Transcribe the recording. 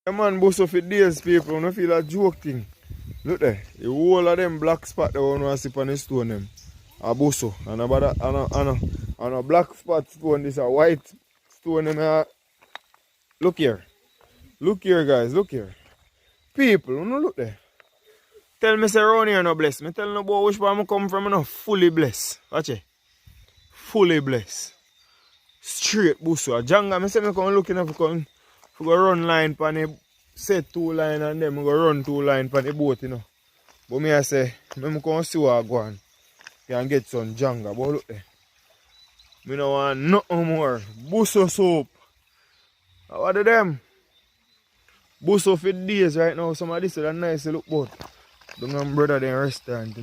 The man bust off for days, people. I don't feel a joke thing. Look there. The whole of them black spot that one want to sip on the stone them. A busso. And a black spot stone. This a white stone them. Look here. Look here, guys. Look here. People, you know, look there. Tell me say around here no blessed. Me tell no boy which part I come from, no fully blessed. Watch it. Fully blessed. Straight busso. A Janga, me say me come looking at come. We go run line pan the set 2 line and then we go run 2 line pan the boat, you know. But me I say, me come see what I go on. Can get some Janga. But look there. Me no want nothing more. Busso soap. What are them? Busso for days right now. Some of this is a nice look boat. Don't know brother then restaurant, you know.